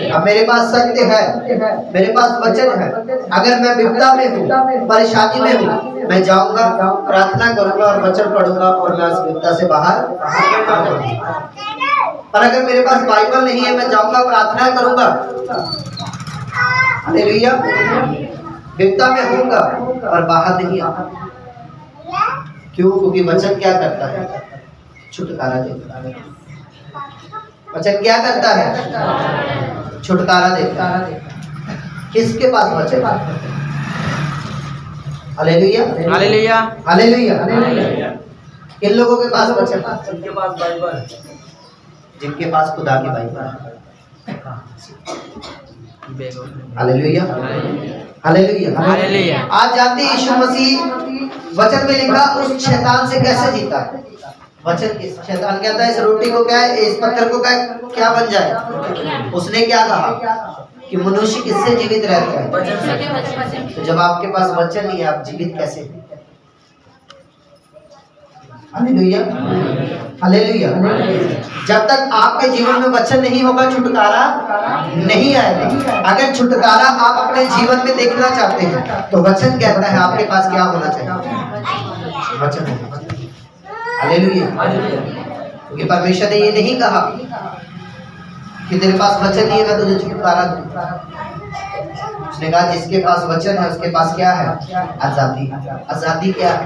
अब मेरे पास सत्य है, मेरे पास वचन है। अगर मैं विपदा में हूँ, परेशानी में हूँ, मैं जाऊंगा, प्रार्थना करूंगा और वचन पढ़ूंगा और मैं उस विपदा से बाहर। पर अगर मेरे पास बाइबल नहीं है, मैं जाऊंगा, प्रार्थना करूंगा, हालेलुया, विपदा में होऊंगा और बाहर नहीं आऊंगा। क्यों? क्योंकि वचन क्या करता है? छुटकारा देता है। वचन क्या करता है? छुटकारा देता है। किसके पास वचन? हालेलुया, हालेलुया, हालेलुया, किन लोगों के पास वचन? जिनके पास बाइबल, जिनके पास खुदा की बाइबल। Hallelujah, hallelujah, hallelujah. आज जानते हैं यीशु मसीह वचन में लिखा उस शैतान से कैसे जीता। वचन की शैतान कहता है इस रोटी को क्या है, इस पत्थर को क्या बन जाए। उसने क्या कहा कि मनुष्य किससे जीवित रहता है? तो जब आपके पास वचन नहीं है, आप जीवित कैसे? Hallelujah, hallelujah. जब तक आपके जीवन में वचन नहीं होगा, छुटकारा नहीं आएगा। अगर छुटकारा आप अपने जीवन में देखना चाहते हैं, तो वचन कहता है आपके पास क्या होना चाहिए? वचन। हालेलुया। क्योंकि परमेश्वर ने ये नहीं कहा कि तेरे पास वचन नहीं है मैं तुझे छुटकारा दूंगा। उसने कहा जिसके पास वचन है उसके पास क्या है? आजादी। आजादी क्या है?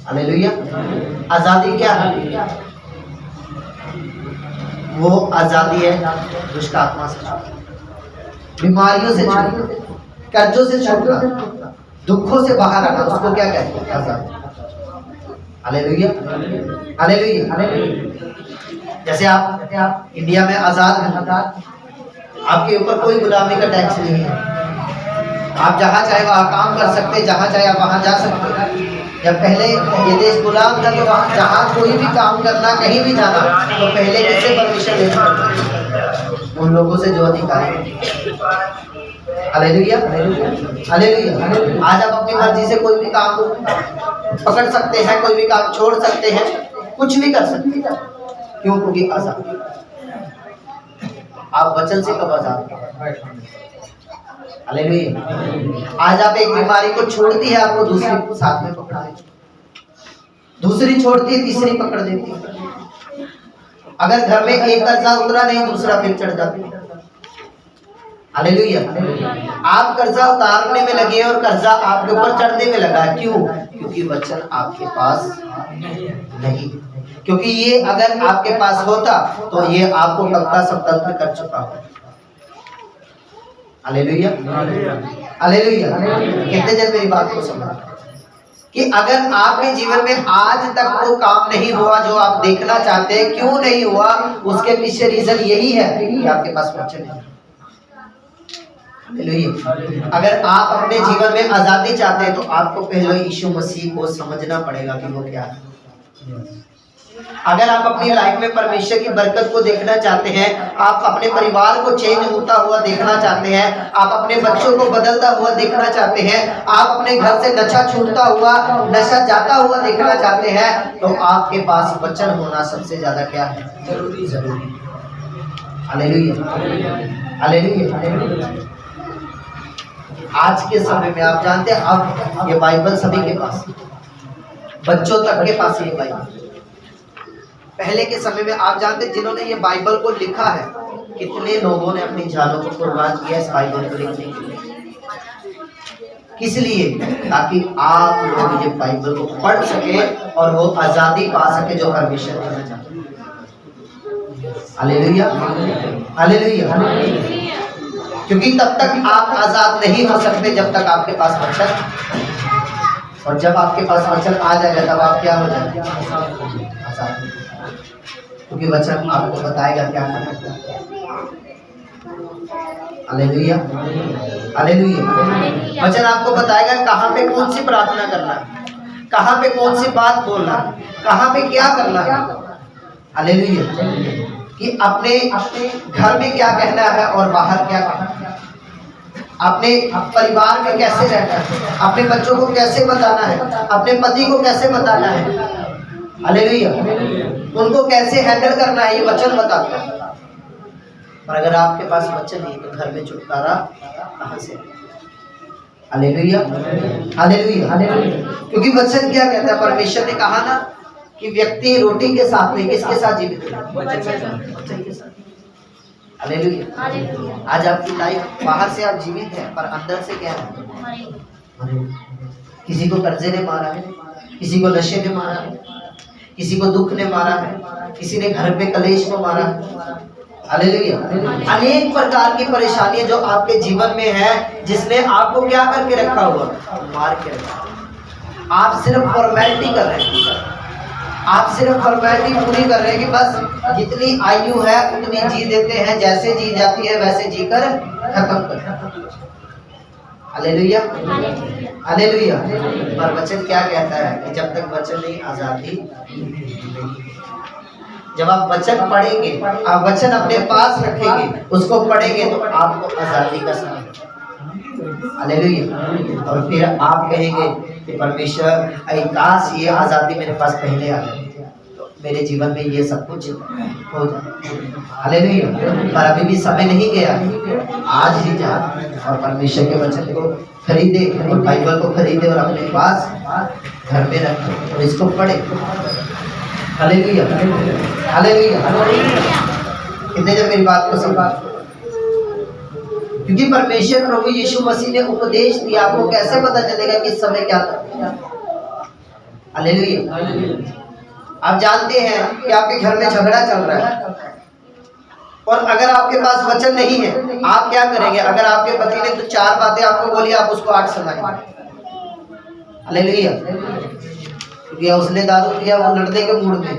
हालेलुया। आजादी क्या है? वो आजादी है दुष्ट आत्मा से छूटना, बीमारियों से छूटना, कर्जों से छूटना, दुखों से बाहर आना। उसको क्या कहते हैं? आजादी। Hallelujah, hallelujah. जैसे आप इंडिया में आजाद हैं, आपके ऊपर कोई गुलामी का टैक्स नहीं है। आप जहाँ चाहे वहाँ काम कर सकते, जहाँ चाहे आप वहाँ जा सकते। जब पहले ये देश गुलाम था तो वहाँ जहाँ कोई भी काम करना, कहीं भी जाना, तो पहले किससे परमिशन लेना पड़ता? उन लोगों से जो अधिकारी। Hallelujah, hallelujah. आज आप अपनी मर्जी से कोई भी काम पकड़ सकते हैं, कोई भी काम छोड़ सकते हैं, कुछ भी कर सकते हैं। क्यों? क्योंकि आजाद। आप वचन से कब आजाद? हालेलुया। आज आप एक बीमारी को छोड़ती है, आपको दूसरी को साथ में पकड़ा देती, दूसरी छोड़ती है, तीसरी पकड़ देती है। अगर घर में एक कर्जा उतरा नहीं, दूसरा फिर चढ़ जाता है। हालेलुया। आप कर्जा उतारने में लगे और कर्जा आपके ऊपर चढ़ने में लगा। क्यों? क्योंकि वचन आपके पास नहीं। क्योंकि ये अगर आपके पास होता तो ये आपको कब का स्वतंत्र कर चुका होता। Hallelujah, hallelujah. कितने जन मेरी बात को समझ कि अगर आपके जीवन में आज तक वो काम नहीं हुआ जो आप देखना चाहते हैं, क्यों नहीं हुआ? उसके पीछे रीजन यही है कि आपके पास वचन नहीं। हालेलुया। अगर आप अपने जीवन में आजादी चाहते हैं तो आपको पहले यीशु मसीह को समझना पड़ेगा कि वो क्या है। अगर आप अपनी लाइफ में परमेश्वर की बरकत को देखना चाहते हैं, आप अपने परिवार को चेंज होता हुआ देखना चाहते हैं, आप अपने बच्चों को बदलता हुआ देखना चाहते हैं, आप अपने घर से नशा छूटता हुआ, नशा जाता हुआ देखना चाहते हैं, तो आपके पास वचन होना सबसे ज्यादा क्या है? जरूरी। Hallelujah, hallelujah. आज के समय में आप जानते हैं, अब ये बाइबल सभी के पास, बच्चों तक के पास ये बाइबल। पहले के समय में आप जानते जिन्होंने ये बाइबल को लिखा है, कितने लोगों ने अपनी जानों को कुर्बान किया इस बाइबल को लिखने के लिए। किस लिए? ताकि आप लोग ये बाइबल को पढ़ सके और वो आजादी पा सके जो परमेश्वर देना चाहते हैं। Hallelujah, hallelujah. क्योंकि तब तक आप आजाद नहीं हो सकते जब तक आपके पास वचन, और जब आपके पास वचन आ जाएगा तब आप क्या हो जाएंगे? आजाद। क्योंकि वचन आपको बताएगा क्या करना है। Hallelujah, hallelujah. वचन आपको बताएगा कहाँ पे कौन सी प्रार्थना करना है, कहाँ पे कौन सी बात बोलना है, कहाँ पे क्या करना है। हालेलुया। कि अपने घर में क्या कहना है और बाहर क्या कहना है, अपने परिवार में कैसे रहना है, अपने बच्चों को कैसे बताना है, अपने पति को कैसे बताना है। हालेलुया। उनको कैसे हैंडल करना है, ये वचन बताता है। और अगर आपके पास वचन नहीं तो घर में छुटकारा कहाँ से? Hallelujah, hallelujah, hallelujah. क्योंकि वचन क्या कहता है? परमेश्वर ने कहा ना कि व्यक्ति रोटी के साथ नहीं, किसके साथ जीवित है? वचन के साथ। हालेलुया। आज आपकी लाइफ बाहर से आप जीवित है पर अंदर से क्या है? किसी को कर्जे ने मारा है, किसी को नशे ने मारा है, किसी को दुख ने मारा है, किसी ने घर पे कलेश को मारा है। हालेलुया। अनेक प्रकार की परेशानियां जो आपके जीवन में है, जिसने आपको क्या करके रखा हुआ? मार के रखा। आप सिर्फ फॉर्मेलिटी कर रहे हैं, आप सिर्फ फॉर्मेलिटी पूरी कर रहे हैं कि बस जितनी आयु है उतनी जी देते हैं, जैसे जी जाती है वैसे जीकर खत्म कर। Hallelujah, hallelujah. पर वचन क्या कहता है कि जब तक वचन नहीं, आजादी। जब आप वचन पढ़ेंगे, आप वचन अपने पास रखेंगे, उसको पढ़ेंगे तो आपको आजादी का समय। हालेलुया। और फिर आप कहेंगे कि परमेश्वर काश ये आजादी मेरे पास पहले आ गई, तो मेरे जीवन में ये सब कुछ हो जाए। हालेलुया। पर अभी भी समय नहीं गया, आज ही जा और परमेश्वर के वचन को खरीदे और बाइबल को खरीदे और अपने पास घर में रखे और इसको पढ़े। Hallelujah, hallelujah. कितने जब मेरी बात को समझा? क्योंकि परमेश्वर प्रभु यीशु मसीह ने उपदेश दिया, आपको कैसे पता चलेगा कि इस समय क्या था? हालेलुया। आप जानते हैं कि आपके घर में झगड़ा चल रहा है और अगर आपके पास वचन नहीं है, आप क्या करेंगे? अगर आपके पति ने तो 4 बातें आपको बोली, आप उसको 8 सुनाएंगे। हालेलुया। क्योंकि उसने दारू पिया, वो लड़ने के मूड में,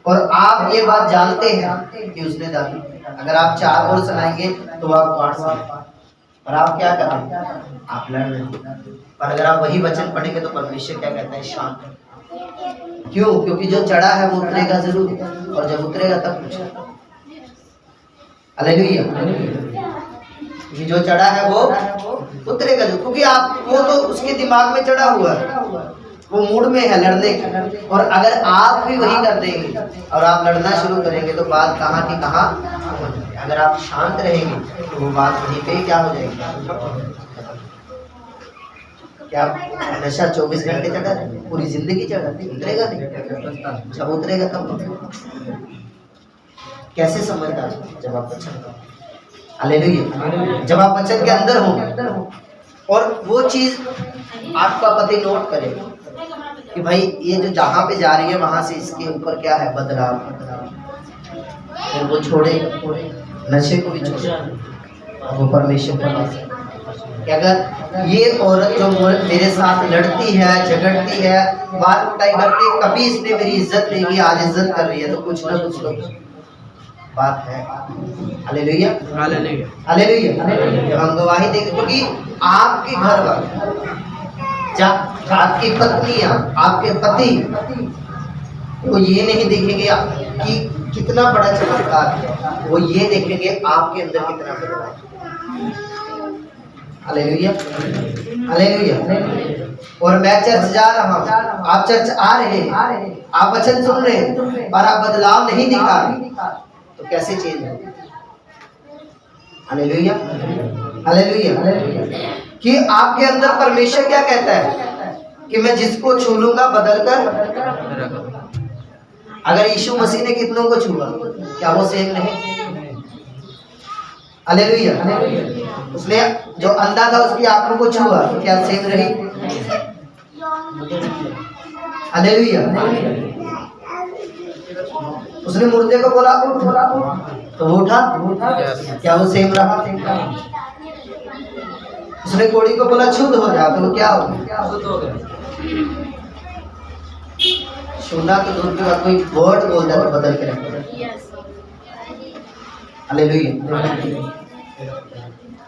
और आप ये बात जानते हैं कि उसने दारू पिया। अगर आप 4 और सुनाएंगे तो आप 8 सुनाएंगे, और आप क्या करेंगे? आप लड़ रहे हैं। पर अगर आप वही वचन पढ़ेंगे तो परमेश्वर क्या कहता है? शांत। क्यों? क्योंकि जो चढ़ा है वो उतरेगा जरूर, और जब उतरेगा तब पूछेगा। हालेलुया। क्योंकि जो चढ़ा है वो उतरेगा जरूर, क्योंकि आप वो तो उसके दिमाग में चढ़ा हुआ है, वो मूड में है लड़ने की। और अगर आप भी वही कर देंगे और आप लड़ना शुरू करेंगे तो बात कहाँ की कहाँ हो जाएगी। अगर आप शांत रहेंगे तो वो बात वहीं पे क्या हो जाएगी? क्या नशा 24 घंटे चढ़ा, पूरी जिंदगी चढ़ा, उतरेगा नहीं। जब उतरेगा तब कैसे समझदार? जब आप वचन, हालेलुया, जब आप वचन के अंदर हो और वो चीज आपका पति नोट करे कि भाई ये जो जहाँ पे जा रही है वहां से इसके ऊपर क्या है? बदलाव। फिर वो छोड़ेगा, नशे को भी छोड़ेगा, वो परमेश्वर के पास है। कि अगर ये औरत जो मेरे साथ लड़ती है, झगड़ती है, मार कुटाई करती है, कभी इसने मेरी इज्जत नहीं की, आज इज्जत कर रही है, तो कुछ ना कुछ लोग बात है। Hallelujah, hallelujah, hallelujah. जब हम गवाही देंगे, क्योंकि आपके घर वाले, आपकी पत्नियां, आपके पति, वो ये नहीं देखेंगे कि कितना बड़ा चमत्कार है, वो ये देखेंगे आपके अंदर कितना बड़ा है। Hallelujah, hallelujah. और मैं चर्च जा रहा हूँ, आप चर्च आ रहे हैं, आप वचन सुन रहे हैं, पर आप बदलाव नहीं दिखा रहे, तो कैसे चेंज होगा? Hallelujah, hallelujah. कि आपके अंदर परमेश्वर क्या कहता है कि मैं जिसको छू लूंगा बदल कर। अगर यीशु मसीह ने कितनों को छुआ, क्या वो सेम नहीं? हालेलुया। उसने जो अंधा था उसकी आंखों को छुआ, तो क्या सेम रही? हालेलुया। उसने मुर्दे को बोला तो वो उठा, क्या वो सेम रहा? उसने कोड़ी को बोला शुद्ध हो जा, तो वो क्या हो गया? सुना तो दूर की बात, कोई वर्ड बोल दे तो बदल के रखो। हालेलुया।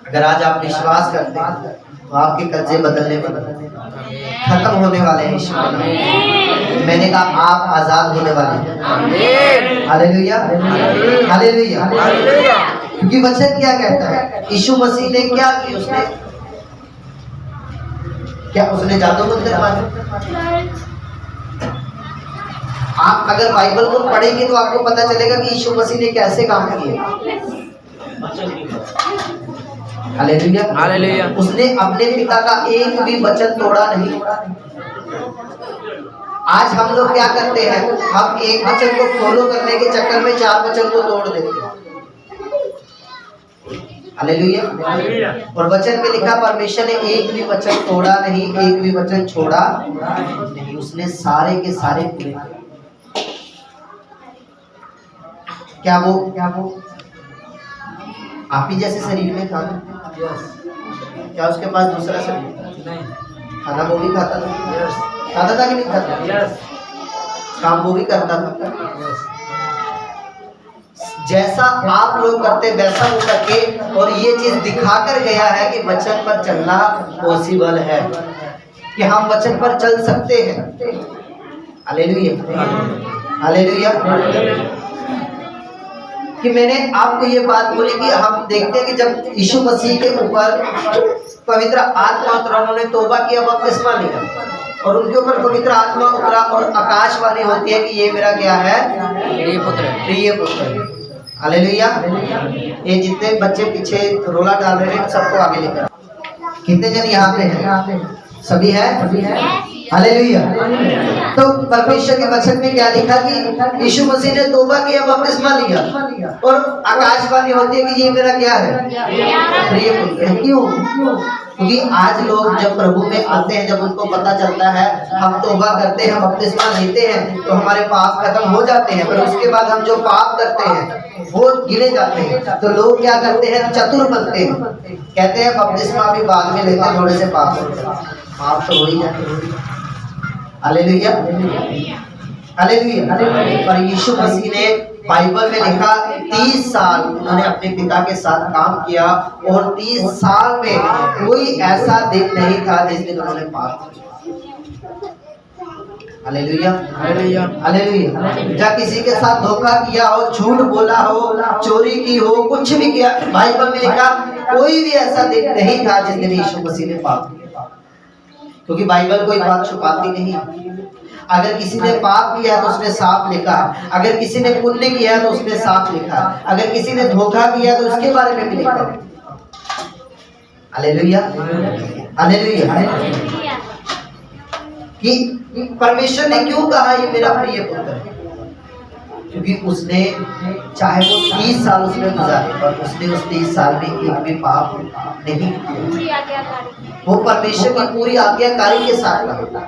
अगर आज आप विश्वास करते हैं तो आपके कर्जे बदलने खत्म होने वाले हैं। ईश्वर मैंने कहा आप आजाद होने वाले हैं। Hallelujah, hallelujah. क्योंकि वचन क्या कहता है? यीशु मसीह ने क्या किया? उसने जादू मंदिर मारा। आप अगर बाइबल को पढ़ेंगे तो आपको पता चलेगा कि यीशु मसीह ने कैसे काम किए। Hallelujah hallelujah. उसने अपने पिता का एक भी वचन तोड़ा नहीं। आज हम लोग क्या करते हैं, हम एक वचन को फॉलो करने के चक्कर में 4 वचन को तोड़ देते हैं। हालेलुया। और वचन में लिखा परमेश्वर ने एक भी वचन तोड़ा नहीं, एक भी वचन छोड़ा नहीं, उसने सारे के सारे पूरे किए। क्या वो आप ही जैसे शरीर में था? क्या उसके पास दूसरा शरीर था? खाना वो भी खाता था, खाता था कि नहीं खाता? काम वो भी करता था। जैसा आप लोग करते वैसा वो करके, और ये चीज दिखा कर गया है कि वचन पर चलना पॉसिबल है, कि हम वचन पर चल सकते हैं। Hallelujah hallelujah. कि मैंने आपको ये बात बोली कि हम देखते हैं कि जब यीशु मसीह के ऊपर पवित्र आत्मा उतरा, उन्होंने तौबा किया, बपतिस्मा लिया, और उनके ऊपर पवित्र आत्मा उतरा और आकाशवाणी होती है कि ये मेरा क्या है? प्रिय पुत्र। हालेलुया। ये जितने बच्चे पीछे रोला डाल रहे हैं सबको आगे लेकर, कितने जन यहाँ पे हैं? सभी है? हालेलुया। तो परमेश्वर के वचन में क्या लिखा कि यीशु मसीह ने तौबा किया, बपतिस्मा लिया, और आकाशवाणी होती है कि ये मेरा क्या है? प्रिय पुत्र है। क्यों? क्योंकि आज लोग जब प्रभु में आते हैं, जब उनको पता चलता है, हम तौबा करते हैं, बपतिस्मा लेते हैं, तो हमारे पाप खत्म हो जाते हैं, पर उसके बाद हम जो पाप करते हैं वो गिने जाते हैं। तो लोग क्या करते हैं? चतुर बनते हैं, कहते हैं बपतिस्मा भी बाद में लेते हैं, थोड़े से पाप तो हो ही जाते। Hallelujah hallelujah. पर यीशु मसीह ने बाइबल में लिखा 30 साल उन्होंने अपने पिता के साथ काम किया, और 30 साल में कोई ऐसा दिन नहीं था जिस दिन उन्होंने पाप किया। Hallelujah hallelujah hallelujah. जब किसी के साथ धोखा किया हो, झूठ बोला हो, चोरी की हो, कुछ भी किया, बाइबल में लिखा कोई भी ऐसा दिन नहीं था जिस दिन यीशु मसीह ने पाप किया, क्योंकि बाइबल कोई बात छुपाती नहीं। अगर किसी ने पाप किया तो उसने साफ लिखा, अगर किसी ने पुण्य किया तो उसने साफ लिखा, अगर किसी ने धोखा किया तो उसके बारे में भी लिखा। Hallelujah hallelujah. कि परमेश्वर ने क्यों कहा ये मेरा प्रिय पुत्र है? क्योंकि उसने, चाहे वो 30 साल उसने गुजारे, पर उसने उस 30 साल में एक भी पाप नहीं किया। वो परमेश्वर की पूरी आज्ञाकारी के साथ रहा।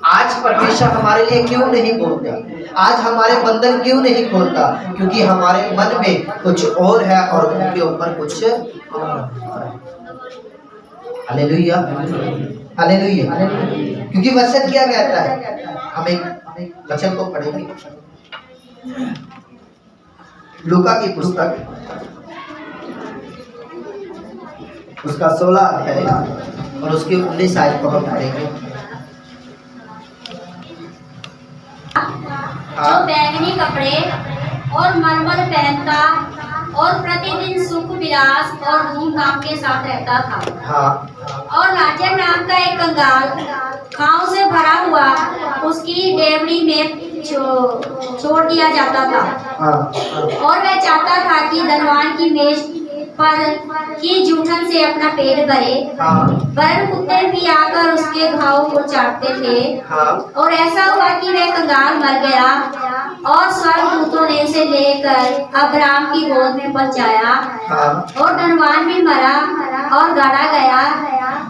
आज परमेश्वर हमारे लिए क्यों नहीं बोलता? आज हमारे बंधन क्यों नहीं खोलता? क्योंकि हमारे मन में कुछ और है और उनके ऊपर कुछ और है। Hallelujah hallelujah. क्योंकि वचन क्या कहता है? हम एक वचन को पढ़ेंगे, लूका की पुस्तक उसका 16 अध्याय और उसके 19 आयत को हम पढ़ेंगे। जो बैंगनी कपड़े और मलमल पहनता और प्रतिदिन सुख विलास और धूमधाम के साथ रहता था। और लाजर नाम का एक कंगाल खाओं से भरा हुआ उसकी डेवड़ी में छोड़ दिया जाता था। और वह चाहता था कि धनवान की मेज पर की जूठन से अपना पेट भरे, पर कुत्ते भी आकर उसके घावों को चाटते थे। और ऐसा हुआ कि वह कंगाल मर गया और स्वर्गदूतों ने उसे लेकर अब्राहम की गोद में पहुंचाया। और धनवान भी मरा और गाड़ा गया,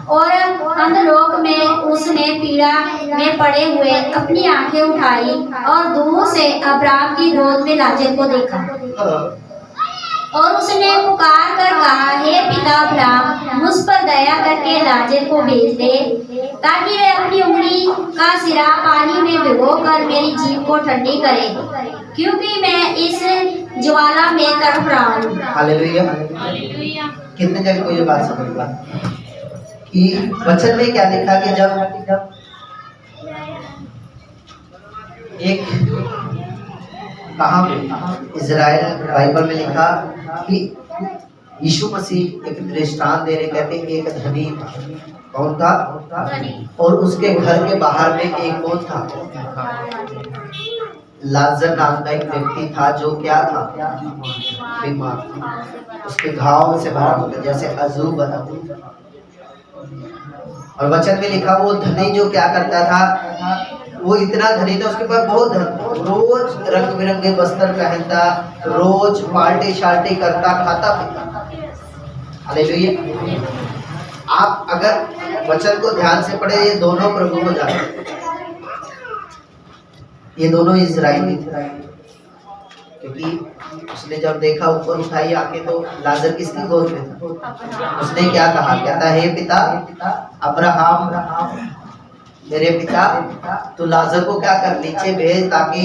और अंधलोक में उसने पीड़ा में पड़े हुए अपनी आंखें उठाई और दूर से अब्राहम की गोद में लाजर को देखा। और उसने पुकार कर कहा, हे पिता अब्राहम, मुझ पर दया करके लाजर को भेज दे, ताकि वह अपनी उंगली का सिरा पानी में भिगोकर मेरी जीभ को ठंडी करे, क्योंकि मैं इस ज्वाला में तड़प रहा हूँ। हालेलुया। कितने जन को ये बात समझ में कि वचन में क्या लिखा कि जब एक कहाँ इजराइल बाइबल में लिखा कि यीशु मसीह एक दृष्टांत दे रहे, कहते हैं एक धनी था। कौन था? और उसके घर के बाहर में एक कौन था? लाजर नाम का एक व्यक्ति था जो क्या था, बीमार था, उसके घाव से भरा होता जैसे अजूब बना। और वचन में लिखा वो धनी जो क्या करता था, वो इतना धनी था, उसके पास बहुत धन, रोज रंग बिरंगे वस्त्र पहनता, रोज पार्टी शार्टी करता, खाता पीता। हालेलुया। आप अगर वचन को ध्यान से पढ़े, ये दोनों प्रभु को जानते, ये दोनों इजराइली थे, क्योंकि उसने जब देखा ऊपर उठाई आके तो लाजर किसकी गोद में था। उसने क्या कहा, कहता हे पिता अब्राहम, मेरे पिता तो लाजर को क्या कर नीचे भेज, ताकि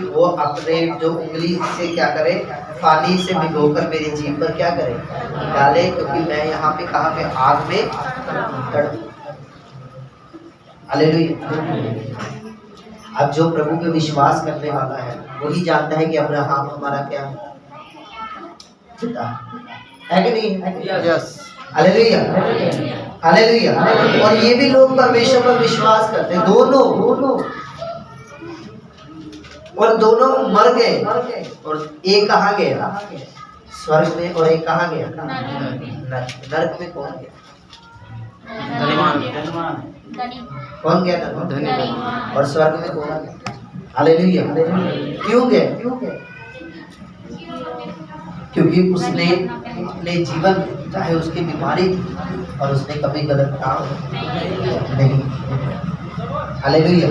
वो अपने जो उंगली से क्या करे, पानी से भिगोकर मेरी जीभ पर क्या करे, डाले, क्योंकि मैं यहाँ पे कहा पे आग में तड़पूं। हालेलुया। अब जो प्रभु पे विश्वास करने वाला है वही जानता है कि अब्राहम हमारा क्या पिता है कि नहीं। Yes, hallelujah, hallelujah. और ये भी लोग परमेश्वर पर विश्वास करते हैं, दोनों, और दोनों मर गए। और एक कहाँ गया, स्वर्ग में, और एक कहाँ गया, नरक में। कौन गया, कौन गया नरक, और स्वर्ग में कौन गया। हालेलुया। क्यों गए, क्योंकि उसने अपने जीवन में चाहे उसकी बीमारी थी और उसने कभी गलत काम नहीं। हालेलुया।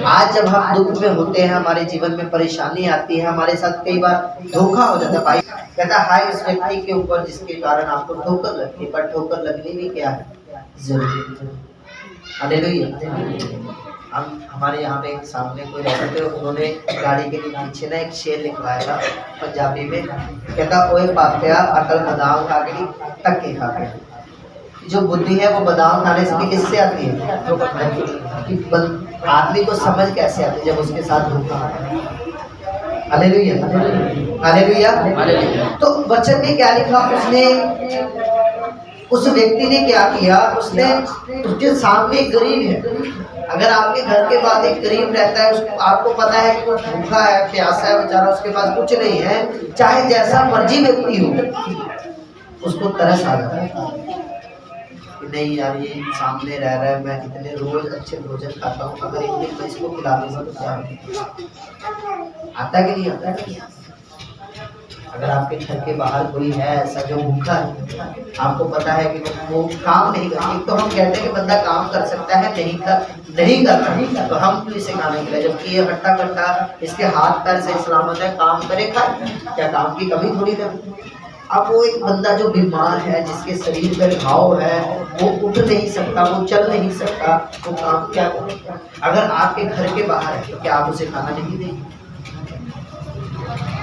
आज जब हम दुख में होते हैं, हमारे जीवन में परेशानी आती है, हमारे साथ कई बार धोखा हो जाता है। भाई कहता है उस व्यक्ति के ऊपर जिसके कारण आपको ठोकर लगती है, पर ठोकर लगनी भी क्या है, जरूरी। हालेलुया। हम हमारे यहाँ पे एक सामने कोई रहते थे, उन्होंने गाड़ी के पीछे ना एक शेर लिखवाया था पंजाबी में, कहता ओए पापिया अकल बादाम खा के टक्के खा के। जो बुद्धि है वो बादाम खाने से किससे आती है, आदमी को समझ कैसे आती है, जब उसके साथ धोखा। Hallelujah, hallelujah. तो वचन में क्या लिखा, उसने, उस व्यक्ति ने क्या किया, उसने, उसके सामने एक गरीब है। अगर आपके घर के बाद एक गरीब रहता है, उसको आपको पता है कि वो भूखा है, प्यासा है बेचारा, उसके पास कुछ नहीं है, चाहे जैसा मर्जी व्यक्ति हो, उसको तरस आ जाता है कि नहीं यार ये सामने रह रहा है, मैं इतने रोज अच्छे भोजन खाता हूँ, अगर एक दिन मैं इसको खिला दूंगा तो क्या आता कि नहीं आता। अगर आपके घर के बाहर कोई है ऐसा जो भूखा है, आपको पता है कि वो काम नहीं करता, तो हम कहते हैं कि बंदा काम कर सकता है, नहीं करता, तो हम क्यों इसे खाने के लिए, जबकि ये हट्टा कट्टा, इसके हाथ पैर से सलामत है, काम करे खाए, क्या काम की कमी थोड़ी है। अब वो एक बंदा जो बीमार है, जिसके शरीर पर घाव है, वो उठ नहीं सकता, वो चल नहीं सकता, वो काम क्या करेगा। अगर आपके घर के बाहर है तो क्या आप उसे खाना नहीं देंगे।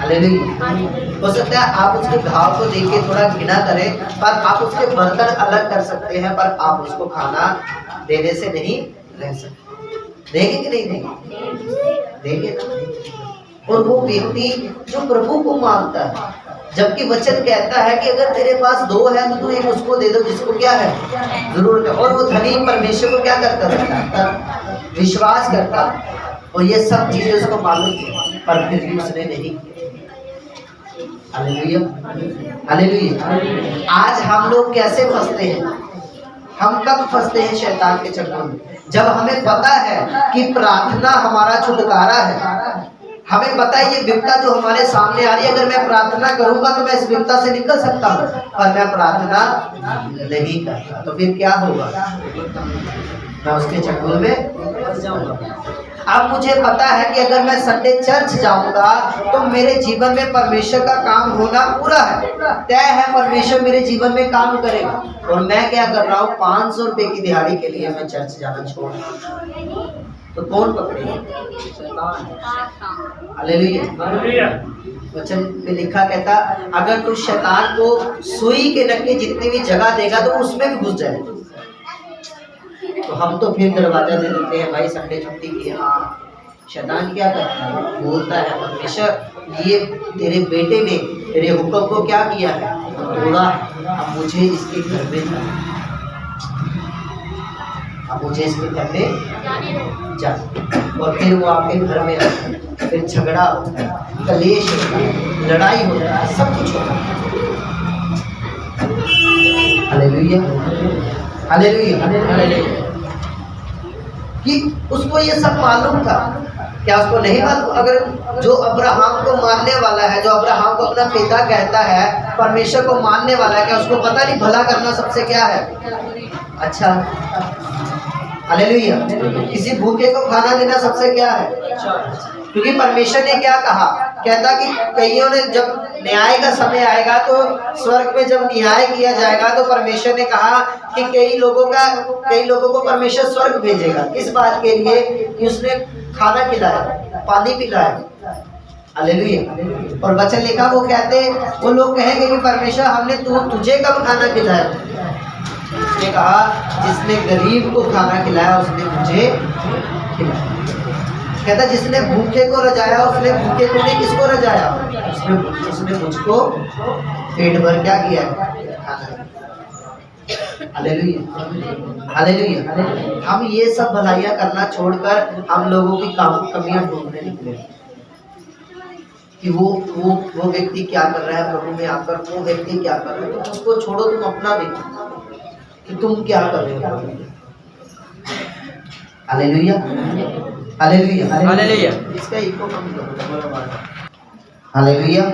हो सकता है आप उसके घाव को देख के थोड़ा घृणा करें, पर आप उसके बर्तन अलग कर सकते हैं, पर आप उसको खाना देने से नहीं रह सकते। देंगे कि नहीं देंगे ना। और वो व्यक्ति जो प्रभु को मानता है, जबकि वचन कहता है कि अगर तेरे पास दो है तो तू एक उसको दे दो जिसको क्या है जरूरत है। और वो धनी परमेश्वर को क्या करता रहता, विश्वास करता, और ये सब चीजें उसको मालूम थी, पर फिर भी उसने नहीं। Hallelujah, hallelujah. आज हम लोग कैसे फंसते हैं, हम कब फंसते हैं शैतान के चक्कर में, जब हमें पता है कि प्रार्थना हमारा छुटकारा है, हमें पता है ये विपदा जो हमारे सामने आ रही है, अगर मैं प्रार्थना करूंगा तो मैं इस विपदा से निकल सकता हूँ, और मैं प्रार्थना नहीं करता तो फिर क्या होगा, मैं उसके चक्कर में फंस जाऊंगा। अब मुझे पता है कि अगर मैं संडे चर्च जाऊंगा तो मेरे जीवन में परमेश्वर का काम होना पूरा है, तय है, परमेश्वर मेरे जीवन में काम करेगा, और मैं क्या कर रहा हूँ, 500 रुपए की दिहाड़ी के लिए मैं चर्च जाना छोड़, तो कौन पकड़ेगा, शैतान। हालेलुया। वचन में लिखा कहता, अगर तू शैतान को सुई के नख के जितनी भी जगह देगा तो उसमें भी घुस जाएगा। तो हम तो फिर दरवाजा दे देते हैं, भाई संडे छुट्टी की। हाँ, शैतान क्या करता है, बोलता है परमेश्वर ये तेरे बेटे ने तेरे हुक्म को क्या किया है, तोड़ा है, अब मुझे इसके घर में जाना, अब मुझे इसके घर में जाना। और फिर वो आपके घर में आता है, फिर झगड़ा होता है, कलेश होता है, लड़ाई होता है, सब कुछ होता है। Hallelujah, hallelujah, hallelujah. कि उसको ये सब मालूम था, क्या उसको नहीं मालूम? अगर जो अब्राहम को मानने वाला है, जो अब्राहम को अपना पिता कहता है, परमेश्वर को मानने वाला है, क्या उसको पता नहीं भला करना सबसे क्या है अच्छा? हालेलुया। किसी भूखे को खाना देना सबसे क्या है? क्योंकि परमेश्वर ने क्या कहा, कहता कि कईयों ने जब न्याय का समय आएगा तो स्वर्ग में जब न्याय किया जाएगा तो परमेश्वर ने कहा कि कई लोगों को परमेश्वर स्वर्ग भेजेगा। किस बात के लिए? कि उसने खाना खिलाया, पानी पिलाया। हालेलुया। और वचन लिखा, वो कहते, वो लोग कहेंगे कि परमेश्वर हमने तुझे कब खाना खिलाया? उसने कहा जिसने गरीब को खाना खिलाया उसने मुझे खिलाया। कहता जिसने भूखे को रजाया उसने भूखे को नहीं किसको रजाया? उसने मुझको पेट भर क्या किया? Hallelujah, hallelujah. हम ये सब भलाइयाँ करना छोड़कर हम लोगों की कमियां ढूंढने निकले कि वो व्यक्ति क्या कर रहा है प्रभु में आकर, वो व्यक्ति क्या कर रहा है। उसको छोड़ो, तुम अपना देखो कि तुम क्या कर रहे हो। Hallelujah, hallelujah, hallelujah. इसका इको कम करो। हालेलुया।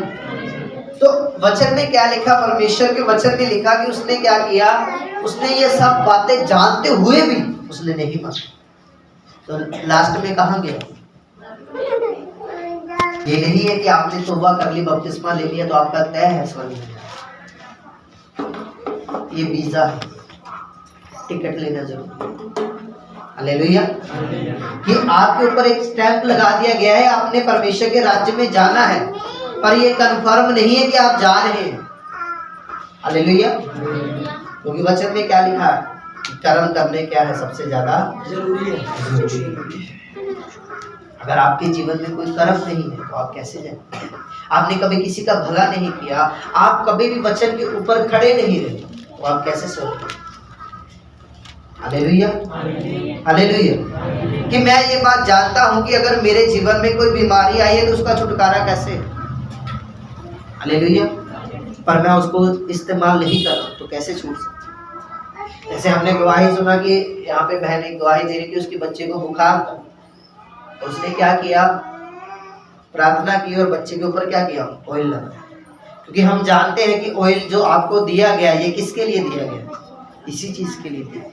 तो वचन में क्या लिखा? परमेश्वर के वचन में लिखा कि उसने क्या किया? उसने ये सब बातें जानते हुए भी उसने नहीं माना। तो लास्ट में कहाँ गया? ये नहीं है कि आपने तौबा कर ली, बपतिस्मा ले लिया तो आपका तय है स्वर्ग में। ये वीजा है, टिकट लेना जरूर। हालेलुया। कि आपके ऊपर एक स्टैंप लगा दिया गया है, आपने परमेश्वर के राज्य में जाना है, पर ये कंफर्म नहीं है कि आप जा रहे हैं। हालेलुया। क्योंकि वचन में क्या लिखा है? कर्म करने क्या है सबसे ज्यादा जरूरी है। अगर आपके जीवन में कोई कर्म नहीं है तो आप कैसे जाएं? आपने कभी किसी का भला नहीं किया, आप कभी भी वचन के ऊपर खड़े नहीं रहे, तो आप कैसे सोचें? Hallelujah, hallelujah. कि मैं ये बात जानता हूं कि अगर मेरे जीवन में कोई बीमारी आई है तो उसका छुटकारा कैसे? हालेलुया। पर मैं उसको इस्तेमाल नहीं कर रहा तो कैसे छूट सकता? जैसे हमने गवाही सुना कि यहाँ पे बहन एक गवाही दे रही थी, उसके बच्चे को बुखार था, उसने क्या किया? प्रार्थना की और बच्चे के ऊपर क्या किया? ऑयल लगाया। क्योंकि हम जानते हैं कि ऑयल जो आपको दिया गया ये किसके लिए दिया गया? इसी चीज के लिए दिया गया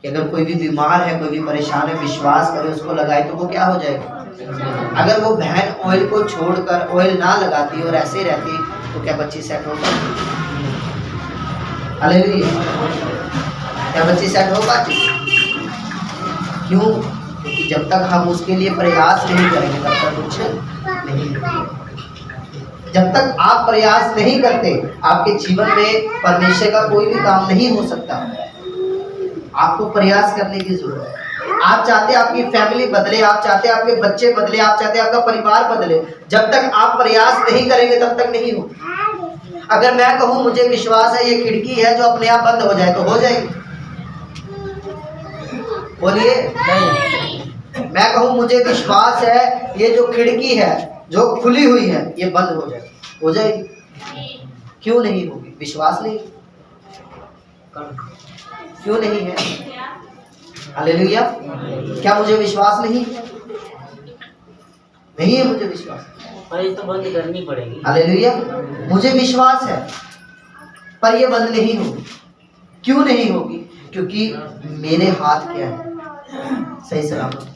कि अगर कोई भी बीमार है, कोई भी परेशान है, विश्वास करे, उसको लगाए तो वो क्या हो जाएगा। अगर वो बहन ऑयल को छोड़कर ऑयल ना लगाती और ऐसे रहती तो क्या बच्ची सेट हो पाती? हालेलुया। क्या बच्ची सेट हो पाती? क्यों? क्योंकि जब तक हम उसके लिए प्रयास नहीं करेंगे तब तक कुछ नहीं होगा। जब तक आप प्रयास नहीं करते आपके जीवन में परमेश्वर का कोई भी काम नहीं हो सकता। आपको प्रयास करने की जरूरत है। आप चाहते आपकी फैमिली बदले, आप चाहते आपके बच्चे बदले, आप चाहते आपका परिवार बदले, जब तक आप प्रयास नहीं करेंगे तब तक नहीं हो। अगर मैं कहूँ मुझे विश्वास है ये खिड़की है जो अपने आप बंद हो जाए तो हो जाएगी? बोलिए नहीं। मैं कहूँ मुझे विश्वास है ये जो खिड़की है जो खुली हुई है ये बंद हो जाए, हो जाएगी? क्यों नहीं होगी? विश्वास नहीं। क्यों नहीं है? हालेलुया। क्या मुझे विश्वास नहीं है? मुझे विश्वास पर ये तो बंद करनी पड़ेगी। हालेलुया। मुझे विश्वास है पर ये बंद नहीं होगी। क्यों नहीं होगी? क्योंकि मेरे हाथ क्या है? सही सलामत।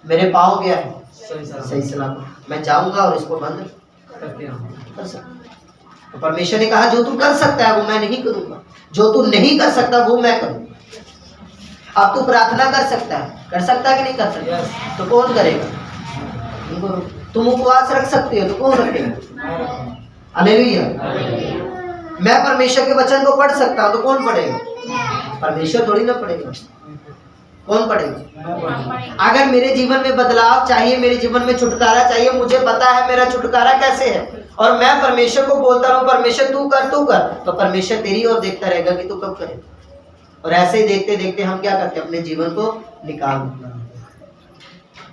मेरे पाँव क्या है? सही सलामत। मैं जाऊंगा और इसको बंद कर सकता। तो परमेश्वर ने कहा जो तू कर सकता है वो मैं नहीं करूंगा, जो तू नहीं कर सकता वो मैं करूंगा। अब तू प्रार्थना कर सकता है कि नहीं कर सकता? तो कौन करेगा? तुम उपवास रख सकते हो तो कौन रखेगा? हालेलुया। मैं परमेश्वर के वचन को पढ़ सकता हूँ तो कौन पढ़ेगा? परमेश्वर थोड़ी ना पढ़ेगा। कौन पढ़ेगा? अगर मेरे जीवन में बदलाव चाहिए, मेरे जीवन में छुटकारा चाहिए, मुझे पता है मेरा छुटकारा कैसे है, और मैं परमेश्वर को बोलता रहूं परमेश्वर तू कर, तो परमेश्वर तेरी ओर देखता रहेगा कि तू कब करे। और ऐसे ही देखते देखते हम क्या करते हैं? अपने जीवन को निकाल।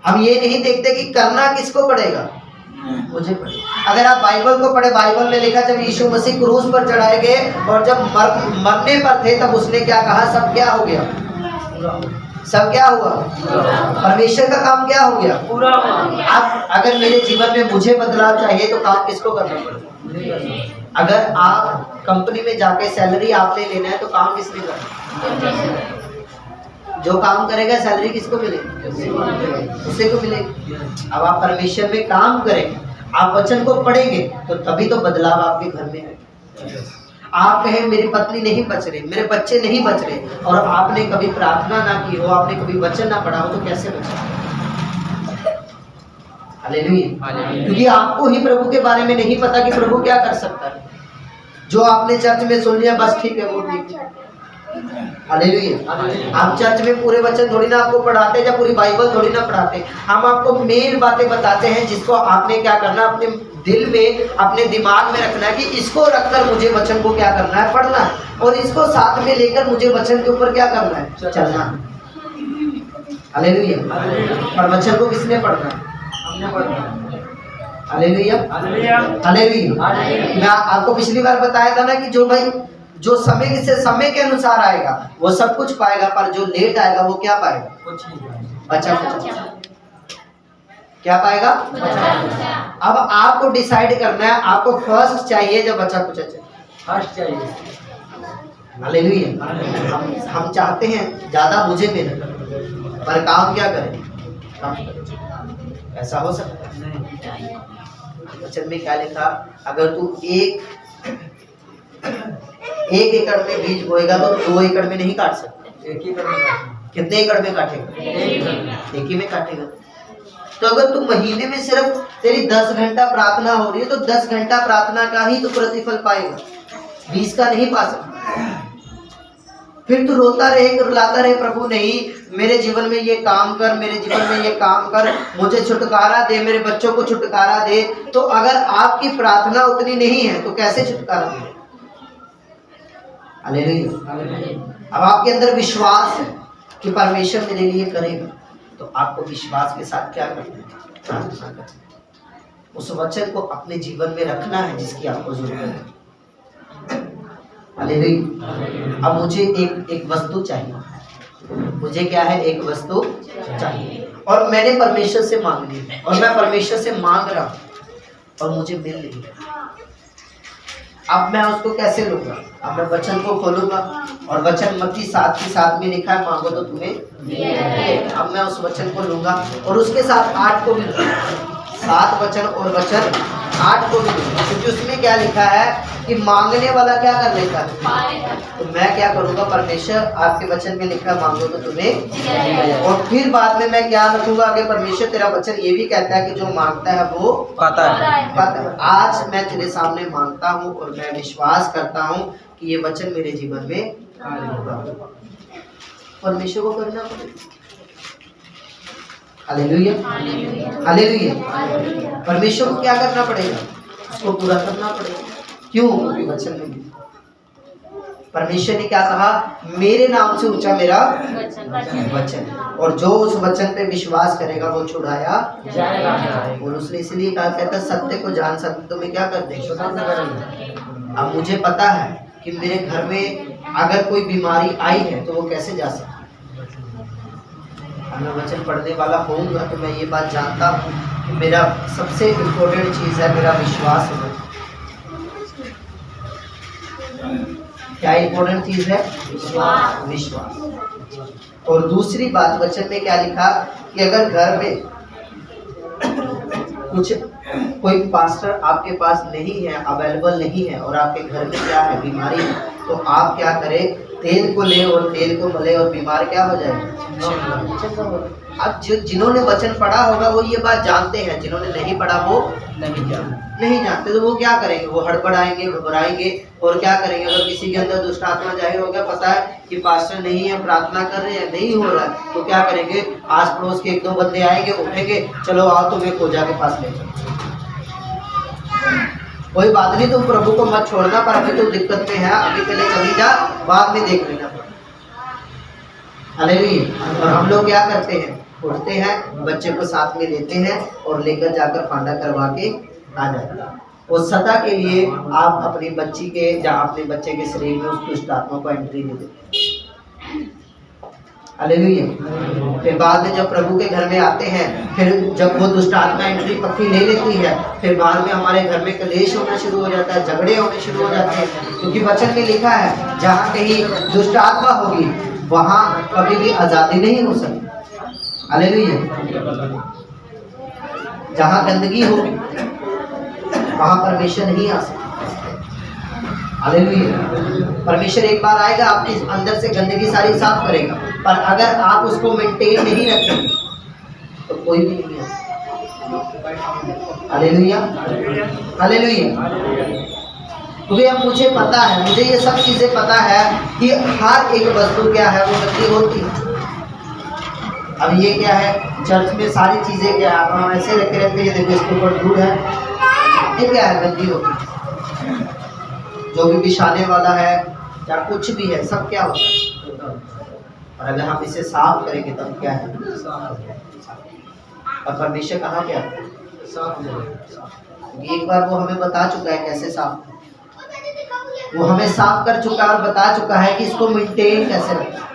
हम ये नहीं देखते कि करना किसको पड़ेगा, मुझे पड़ेगा। अगर आप बाइबल को पढ़े, बाइबल में लिखा जब यीशु मसीह क्रूस पर चढ़ाए गए और जब मरने पर थे तब उसने क्या कहा, सब क्या हो गया, सब क्या हुआ, परमेश्वर का काम क्या हो गया, पूरा। अब अगर मेरे जीवन में मुझे बदलाव चाहिए तो काम किसको करना पड़ेगा। अगर आप कंपनी में जाके सैलरी आपने लेना है तो काम किसने करना, जो काम करेगा सैलरी किसको मिलेगी, उसे को मिलेगी। अब आप परमेश्वर में काम करें, आप वचन को पढ़ेंगे तो तभी तो बदलाव आपके घर में है। आप कहें मेरी पत्नी नहीं बच रही, मेरे बच्चे नहीं बच रहे, और आपने कभी प्रार्थना ना की हो, आपने कभी वचन ना पढ़ा हो, तो कैसे बचे। हालेलुया। क्योंकि आपको ही प्रभु के बारे में नहीं पता कि प्रभु क्या कर सकता है। जो आपने चर्च में सुन लिया बस ठीक है, वो ठीक है। हालेलुया। आप चर्च में पूरे वचन थोड़ी ना आपको पढ़ाते या पूरी बाइबल थोड़ी ना पढ़ाते, हम आपको मेन बातें बताते हैं जिसको आपने क्या करना, अपने दिल में, अपने दिमाग में रखना है कि इसको रखकर मुझे वचन को क्या करना है, पढ़ना है, और इसको साथ में लेकर मुझे वचन के ऊपर क्या करना है, चलना है। हालेलुया। पर वचन को किसने पढ़ना है, हमने पढ़ना है। Hallelujah, hallelujah. मैं आपको पिछली बार बताया था ना कि जो भाई जो समय से समय के अनुसार आएगा वो सब कुछ पाएगा, पर जो लेट आएगा वो क्या पाएगा, कुछ नहीं, बचा कुचा। क्या पाएगा, अब आपको डिसाइड करना है, आपको फर्स्ट चाहिए जब बचा कुछ फर्स्ट चाहिए। हालेलुया। हम चाहते हैं ज्यादा मुझे मिले, पर काम क्या करें, काम करें। ऐसा हो सकता है। वचन में क्या लिखा, अगर तू एक एकड़ में बीज बोएगा तो 2 एकड़ में नहीं काट सकता, 1 एकड़ में। कितने एकड़ में काटेगा, एक ही में काटेगा। तो अगर तू महीने में सिर्फ तेरी 10 घंटा प्रार्थना हो रही है तो 10 घंटा प्रार्थना का ही तो प्रतिफल पाएगा, 20 का नहीं पा सकता। फिर तू रोता रहे, रुलाता रहे, प्रभु नहीं मेरे जीवन में ये काम कर, मेरे जीवन में ये काम कर, मुझे छुटकारा दे, मेरे बच्चों को छुटकारा दे। तो अगर आपकी प्रार्थना उतनी नहीं है तो कैसे छुटकारा दे। हालेलुया। अब आपके अंदर विश्वास है कि परमेश्वर मेरे लिए करेगा, तो आपको विश्वास के साथ क्या करना है, प्रार्थना करना है। उस वचन को अपने जीवन में रखना है जिसकी आपको जरूरत है। हालेलुया। अब मुझे एक वस्तु चाहिए, मुझे क्या है, एक वस्तु चाहिए, और मैंने परमेश्वर से मांगनी है, और मैं परमेश्वर से मांग रहा हूँ और मुझे मिल रही है। अब मैं उसको कैसे लूंगा, अब मैं वचन को खोलूंगा, और वचन मत्ती 7 की 7 में लिखा है, मांगो तो तुम्हें। अब मैं उस वचन को लूंगा और उसके साथ 8 को भी लूंगा, 7 वचन और वचन 8 को भी लूंगा, क्योंकि उसमें क्या लिखा है कि मांगने वाला क्या कर लेता है। तो मैं क्या करूंगा, परमेश्वर आपके वचन में लिखा है मांगो तो तुम्हें, और फिर बाद में मैं क्या रखूंगा आगे, परमेश्वर तेरा वचन ये भी कहता है कि जो मांगता है वो पाता है। आज मैं तेरे सामने मांगता हूँ और मैं विश्वास करता हूँ कि ये वचन मेरे जीवन में कार्य होगा। परमेश्वर को करना पड़ेगा। Hallelujah, hallelujah. परमेश्वर को क्या करना पड़ेगा, उसको पूरा करना पड़ेगा। क्यों, क्योंकि वचन में परमेश्वर ने क्या कहा, मेरे नाम से ऊंचा मेरा वचन, और जो उस वचन पे विश्वास करेगा वो छुड़ाया जाएगा। और उसने इसलिए कहा, कहता सत्य को जान सकते तो मैं क्या कर देंगे। अब मुझे पता है कि मेरे घर में अगर कोई बीमारी आई है तो वो कैसे जा सकती है। मैं वचन पढ़ने वाला होऊंगा तो मैं ये बात जानता हूँ कि मेरा सबसे इम्पोर्टेंट चीज़ है मेरा विश्वास है। क्या इम्पोर्टेंट चीज़ है, विश्वास। और दूसरी बात वचन में क्या लिखा कि अगर घर में कुछ कोई पास्टर आपके पास नहीं है, अवेलेबल नहीं है, और आपके घर में क्या है, बीमारी है, तो आप क्या करें, तेल को ले और तेल को मले और बीमार क्या हो जाएगा। अब जिन्होंने वचन पढ़ा होगा वो ये बात जानते हैं, जिन्होंने नहीं पढ़ा वो नहीं जानते, तो वो क्या करेंगे, वो हड़बड़ाएंगे, घबराएंगे, और क्या करेंगे। अगर किसी के अंदर दुष्ट आत्मा जाहिर हो गया, पता है कि पास्टर नहीं है, प्रार्थना कर रहे हैं, नहीं हो रहा है, तो क्या करेंगे, आस पड़ोस के 1-2 बंदे आएंगे, उठेंगे, चलो आओ तुम्हें खोजा के पास ले चलो। कोई बात नहीं, तुम प्रभु को मत छोड़ना, पर अभी तो दिक्कत में है, अभी पहले चली जा, बाद में देख लेना। हालेलुया। और हम लोग क्या करते हैं, उठते हैं, बच्चे को साथ में लेते हैं और लेकर जाकर फांडा करवा के आ जाते हैं। और सदा के लिए आप अपनी बच्ची के अपने बच्चे के शरीर में उस दुष्ट आत्मा को एंट्री दे देते हैं। हालेलुया। फिर बाद में जब प्रभु के घर में आते हैं, फिर जब वो दुष्ट आत्मा एंट्री पक्की ले लेती है, फिर बाद में हमारे घर में कलेश होना शुरू हो जाता है, झगड़े होने शुरू हो जाते हैं। क्योंकि वचन में लिखा है जहाँ कहीं दुष्ट आत्मा होगी वहाँ कभी भी आजादी नहीं हो सकती। हालेलुया। जहाँ गंदगी होगी वहाँ परमेश्वर नहीं आ सकता। हालेलुया। परमेश्वर एक बार आएगा, आपके अंदर से गंदगी सारी साफ करेगा, पर अगर आप उसको मेंटेन नहीं रखेंगे तो कोई भी नहीं आ सकता। हालेलुया। हालेलुया। क्योंकि अब मुझे पता है, मुझे ये सब चीजें पता है कि हर एक वस्तु क्या है, वो गंदी होती है। अब ये क्या है, चर्च में सारी चीजें क्या है, हम ऐसे रखे रहते हैं, देखो इसके ऊपर धूल है, ये क्या है, गंदी होती है। जो भी बिछाने वाला है या कुछ भी है, सब क्या होता है, और अगर हम इसे साफ करेंगे तब क्या है, और परमेश्वर कहाँ पे आता है, साफ। एक बार वो हमें बता चुका है कैसे साफ, वो हमें साफ कर चुका है और बता चुका है कि इसको मेंटेन कैसे रखें।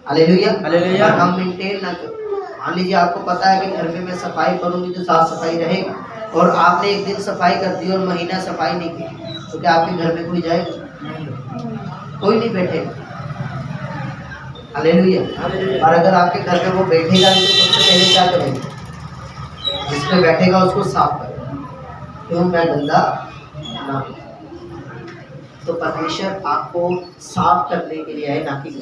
हालेलुया। हालेलुया। हम मेंटेन ना करें। मान लीजिए आपको पता है कि घर में मैं सफाई करूंगी तो साफ सफाई रहेगा, और आपने एक दिन सफाई कर दी और महीना सफाई नहीं की, तो क्या आपके घर में कोई जाएगा? कोई नहीं बैठेगा। हालेलुया। और अगर आपके घर में वो बैठेगा नहीं तो सबसे पहले क्या करेगा, जिस पे बैठेगा उसको साफ करेगा, क्यों मैं गंदा ना। तो परमेश्वर आपको साफ करने के लिए है, ना कि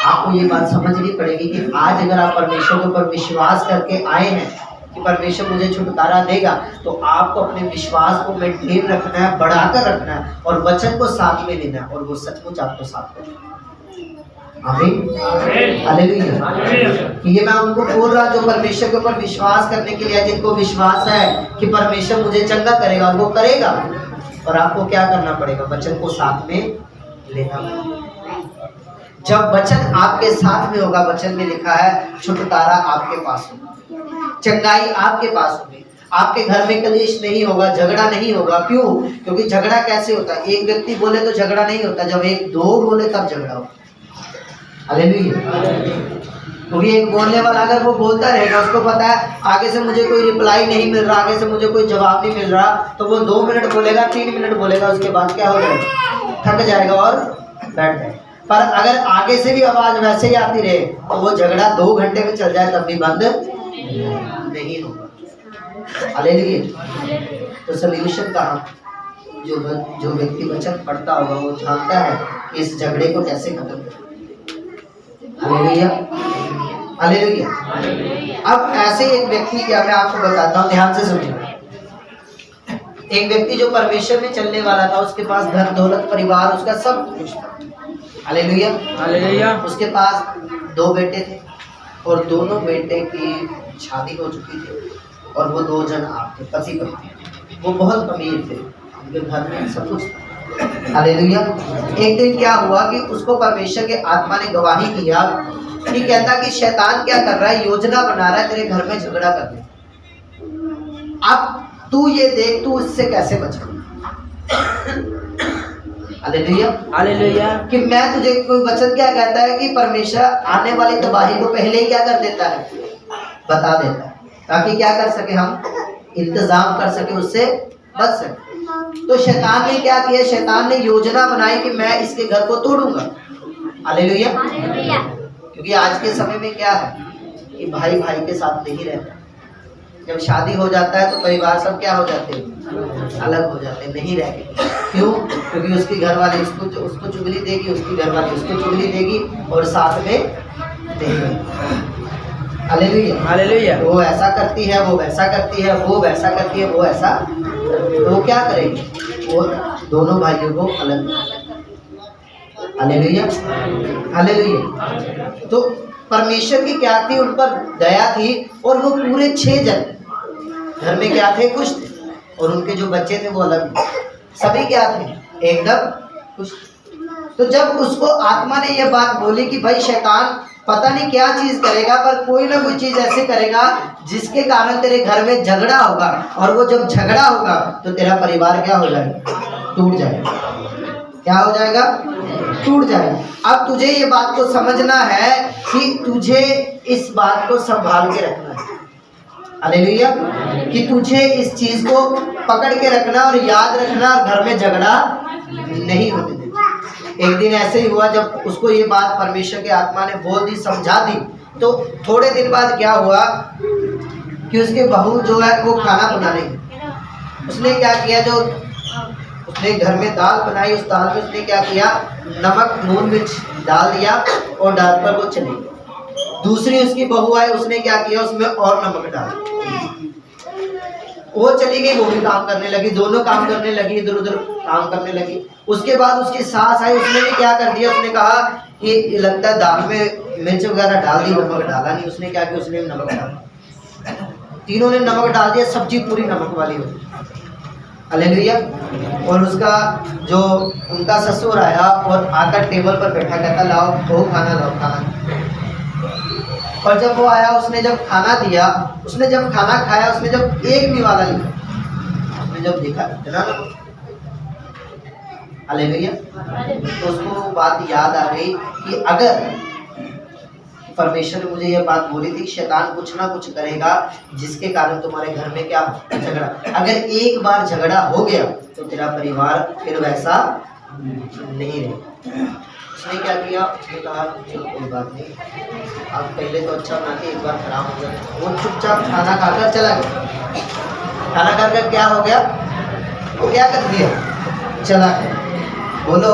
आपको ये बात समझनी पड़ेगी कि आज अगर आप परमेश्वर के ऊपर विश्वास करके आए हैं कि परमेश्वर मुझे छुटकारा देगा, तो आपको अपने विश्वास को मेंटेन रखना है, बढ़ाकर रखना है, और वचन को साथ में लेना है, और वो सचमुच आपको साथ करेगा। आमीन। हालेलुया। ये मैं उनको बोल रहा जो परमेश्वर के ऊपर विश्वास करने के लिए, जिनको विश्वास है कि परमेश्वर मुझे चंगा करेगा, वो करेगा, और आपको क्या करना पड़ेगा, वचन को साथ में लेना पड़ेगा। जब वचन आपके साथ में होगा, वचन में लिखा है छुटकारा आपके पास होगा, चंगाई आपके पास होगी, आपके घर में कलेश नहीं होगा, झगड़ा नहीं होगा। क्यों? क्योंकि झगड़ा कैसे होता है, एक व्यक्ति बोले तो झगड़ा नहीं होता, जब एक दो बोले तब झगड़ा होता। हालेलुया। क्योंकि एक बोलने वाला अगर वो बोलता रहेगा, उसको पता है आगे से मुझे कोई रिप्लाई नहीं मिल रहा, आगे से मुझे कोई जवाब नहीं मिल रहा, तो वो 2 मिनट बोलेगा, 3 मिनट बोलेगा, उसके बाद क्या हो जाएगा, थक जाएगा और बैठ जाएगा। पर अगर आगे से भी आवाज वैसे ही आती रहे तो वो झगड़ा 2 घंटे में चल जाए तब भी बंद नहीं होगा। हालेलुया। तो सॉल्यूशन कहाँ, जो व्यक्ति वचन पढ़ता होगा वो जानता है कि इस झगड़े को कैसे खत्म करें। हालेलुया। हालेलुया। अब ऐसे एक व्यक्ति क्या, मैं आपको बताता हूँ, ध्यान से सुनिए। एक व्यक्ति जो परमेश्वर में चलने वाला था, उसके पास धन दौलत परिवार उसका सब कुछ था। हालेलुया। हालेलुया। उसके पास 2 बेटे थे और दोनों बेटे की शादी हो चुकी थी, और वो 2 जन आप थे, पति पत्नी। वो बहुत अमीर थे, उनके घर में सब कुछ था। हालेलुया। एक दिन क्या हुआ कि उसको परमेश्वर के आत्मा ने गवाही किया कि कहता कि शैतान क्या कर रहा है, योजना बना रहा है तेरे घर में झगड़ा करने। अब तू ये देख, तू इससे कैसे बचेगा। हालेलुया। हालेलुया। कि मैं तुझे, कोई वचन क्या कहता है कि परमेश्वर आने वाली तबाही को पहले ही क्या कर देता है, बता देता है, ताकि क्या कर सके, हम इंतजाम कर सके, उससे बच सके। तो शैतान ने क्या किया, शैतान ने योजना बनाई कि मैं इसके घर को तोड़ूंगा। हालेलुया। क्योंकि आज के समय में क्या है कि भाई भाई के साथ नहीं रहता, जब शादी हो जाता है तो परिवार सब क्या हो जाते हैं, अलग हो जाते हैं, नहीं रहते। क्यों? क्योंकि उसकी घरवाली उसको चुगली देगी, उसकी घरवाली उसको चुगली देगी, और साथ में नहीं। हालेलुया। हालेलुया। वो ऐसा करती है, वो वैसा करती है, वो वैसा करती है, वो ऐसा, तो वो क्या करेंगे, वो दोनों भाइयों को अलग। हालेलुया। हालेलुया। तो परमेश्वर की क्या थी, उन पर दया थी, और वो पूरे 6 जन घर में क्या थे, खुश थे, और उनके जो बच्चे थे वो अलग, सभी क्या थे, एकदम खुश। तो जब उसको आत्मा ने यह बात बोली कि भाई शैतान पता नहीं क्या चीज करेगा, पर कोई ना कोई चीज ऐसे करेगा जिसके कारण तेरे घर में झगड़ा होगा, और वो जब झगड़ा होगा तो तेरा परिवार क्या हो जाएगा? टूट जाएगा। क्या हो जाएगा? टूट जाएगा। अब तुझे ये बात को समझना है कि तुझे इस बात को संभाल के रखना है, हालेलुया, कि तुझे इस चीज को पकड़ के रखना और याद रखना, और घर में झगड़ा नहीं होने देना। एक दिन ऐसे ही हुआ, जब उसको ये बात परमेश्वर के आत्मा ने बोल दी, समझा दी, तो थोड़े दिन बाद क्या हुआ कि उसके बहू जो है वो खाना बनाने गई। उसने क्या किया, जो उसने घर में दाल बनाई, उस दाल में उसने क्या किया, नमक नून मिर्च डाल दिया और डाल कर वो चली गई। दूसरी उसकी बहू आई, उसने क्या किया, उसमें और नमक डाल दिया। वो चली गई, वो भी काम करने लगी, दोनों काम करने लगी, इधर उधर काम करने लगी। उसके बाद उसकी सास आई, उसने भी क्या कर दिया, उसने कहा कि लगता है दाल में मिर्च वगैरह डाल दी, नमक डाला नहीं। उसने क्या किया, उसने नमक डाला, तीनों ने नमक डाल दिया, सब्जी पूरी नमक वाली हो गई, हालेलुया। और उसका जो उनका ससुर आया और आकर टेबल पर बैठा, कहता लाओ खाओ खाना, लाओ खाना। और जब वो आया, उसने जब खाना दिया, उसने जब खाना खाया, उसने जब एक निवाला लिया, उसने जब देखा इतना नमक, हालेलुया, तो उसको बात याद आ गई कि अगर परमेश्वर ने मुझे ये बात बोली थी, शैतान कुछ ना कुछ करेगा जिसके कारण तुम्हारे घर में क्या झगड़ा, अगर एक बार झगड़ा हो गया तो तेरा परिवार फिर वैसा नहीं रहेगा। उसने क्या किया, उसने कहा चलो कोई बात नहीं, आप पहले तो अच्छा बनाते, एक बार खराब हो गया। वो चुपचाप खाना खाकर चला गया। खाना खाकर क्या हो गया, वो क्या कर दिया, चला गया। बोलो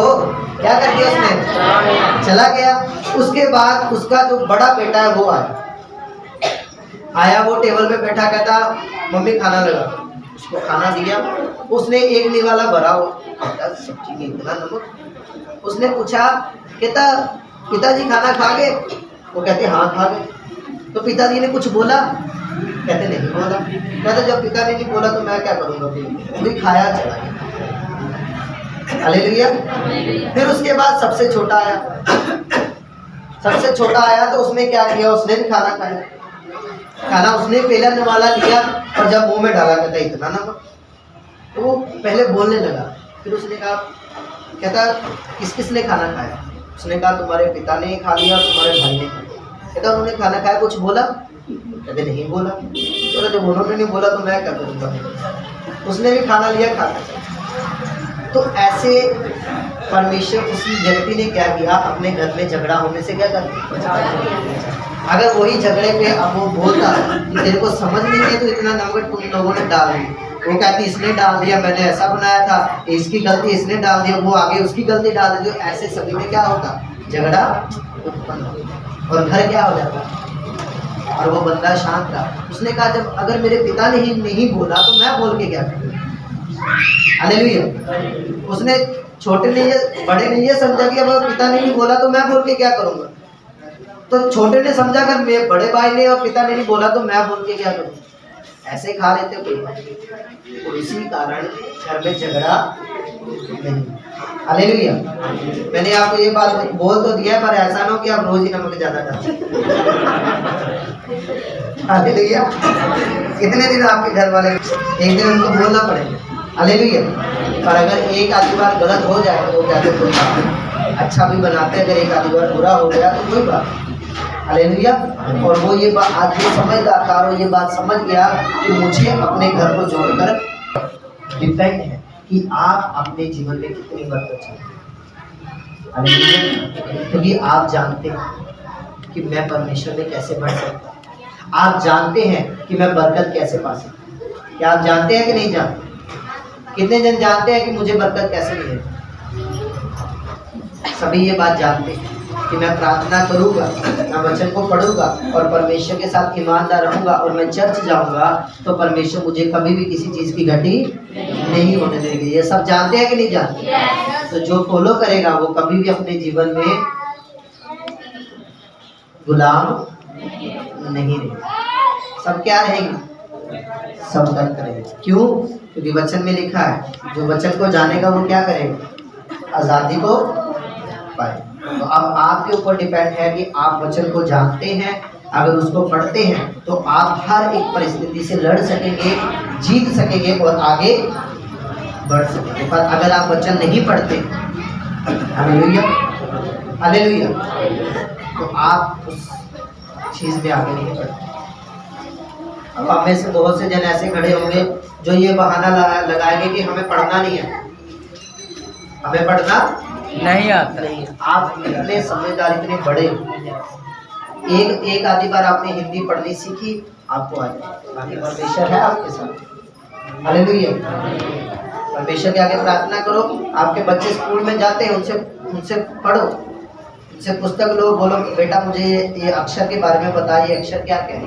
क्या कर दिया उसने, चला गया। उसके बाद उसका जो बड़ा बेटा है वो आया, वो टेबल पे बैठा, कहता मम्मी खाना लगा। उसको खाना दिया, उसने एक निवाला भरा हो, सब्जी में इतना नमक। उसने पूछा, कहता पिताजी खाना खा गए? वो कहते हाँ खा गए। तो पिताजी ने कुछ बोला? कहते नहीं बोला। कहते जब पिता ने नहीं बोला तो मैं क्या करूँगा, फिर खाया चला गया, हालेलुया। फिर उसके बाद सबसे छोटा आया, सबसे छोटा आया तो उसने क्या किया, उसने भी खाना खाया। खाना उसने पहला निवाला लिया और जब मुंह में डाला, कहता इतना नमक। तो वो पहले बोलने लगा, फिर उसने कहा, कहता किस किस ने खाना खाया? उसने कहा तुम्हारे पिता ने खा लिया और तुम्हारे भाई ने खा लिया। कहता उन्होंने खाना खाया, कुछ बोला? कहते नहीं बोला। तो जब उन्होंने नहीं बोला तो मैं क्या करूँगा। उसने भी खाना लिया, खाना। तो ऐसे परमेश्वर उसी व्यक्ति ने क्या किया, अपने घर में झगड़ा होने से क्या कर दिया। अगर वही झगड़े पे अब वो बोलता कि तेरे को समझ नहीं है तो इतना नमक तुम लोगों ने डाल दिया, वो कहती इसने डाल दिया, मैंने ऐसा बनाया था, इसकी गलती इसने डाल दिया, वो आगे उसकी गलती डाल दी, जो ऐसे सभी में क्या होता, झगड़ा उत्पन्न होता और घर क्या हो जाता। और वो बंदा शांत था। उसने कहा जब अगर मेरे पिता ने ही नहीं बोला तो मैं बोल के क्या करूँ, हालेलुया। उसने छोटे ने ये बड़े ने ये समझा कि अगर पिता ने नहीं बोला तो मैं बोल के क्या करूँगा। तो छोटे ने समझा अगर मेरे बड़े भाई ने और पिता ने नहीं बोला तो मैं बोल के क्या करूँ, ऐसे खा लेते कोई बात। तो इसी कारण घर में झगड़ा नहीं, हालेलुया। मैंने आपको ये बात बोल तो दिया है, पर ऐसा ना हो कि आप रोज ही नमक ज्यादा डालें, हालेलुया। कितने दिन आपके घर वाले एक दिन उनको बोलना पड़ेगा, हालेलुया। पर अगर एक आधी बार गलत हो जाए तो कहते कोई बात नहीं, अच्छा भी बनाते, अगर एक आधी बार बुरा हो गया तो कोई बात, हालेलुया। और वो ये बात आज भी समझदार था और ये बात समझ गया कि मुझे अपने घर को जोड़कर डिपेंड है कि आप अपने जीवन में कितनी बरकत चाहते, हालेलुया। क्योंकि आप जानते हैं कि मैं परमेश्वर में कैसे बढ़ सकता, आप जानते हैं कि मैं बरकत कैसे पा सकता। क्या आप जानते हैं कि नहीं जानते? कितने जन जानते हैं कि मुझे बरकत कैसे मिलेगी? सभी ये बात जानते हैं कि मैं प्रार्थना करूंगा, मैं वचन को पढ़ूंगा और परमेश्वर के साथ ईमानदार रहूंगा और मैं चर्च जाऊंगा तो परमेश्वर मुझे कभी भी किसी चीज की घटी नहीं होने देगी। ये सब जानते हैं कि नहीं जानते? तो जो फॉलो करेगा वो कभी भी अपने जीवन में गुलाम नहीं रहेगा। सब क्या रहेगी? सब कर करेगा। क्यों? क्योंकि वचन में लिखा है जो वचन को जानेगा वो क्या करेगा? आजादी को पाएगा। तो अब आपके ऊपर डिपेंड है कि आप वचन को जानते हैं। अगर उसको पढ़ते हैं तो आप हर एक परिस्थिति से लड़ सकेंगे, जीत सकेंगे और आगे बढ़ सकेंगे। पर अगर आप वचन नहीं पढ़ते, हालेलुया हालेलुया, तो आप उस चीज़ में आगे नहीं बढ़ते। अब हम में से बहुत से जन ऐसे खड़े होंगे जो ये बहाना लगाएंगे कि हमें पढ़ना नहीं है, हमें पढ़ना नहीं आता। नहीं। आप इतने समझदार, इतने बड़े, एक आधी बार आपने हिंदी पढ़नी सीखी, आपको आ जाए। बाकी परमेश्वर है आपके साथ। हालेलुया। परमेश्वर के आगे प्रार्थना करो। आपके बच्चे स्कूल में जाते हैं, उनसे पढ़ो, उनसे पुस्तक लो, बोलो बेटा मुझे ये अक्षर के बारे में बताइए, अक्षर क्या क्या है,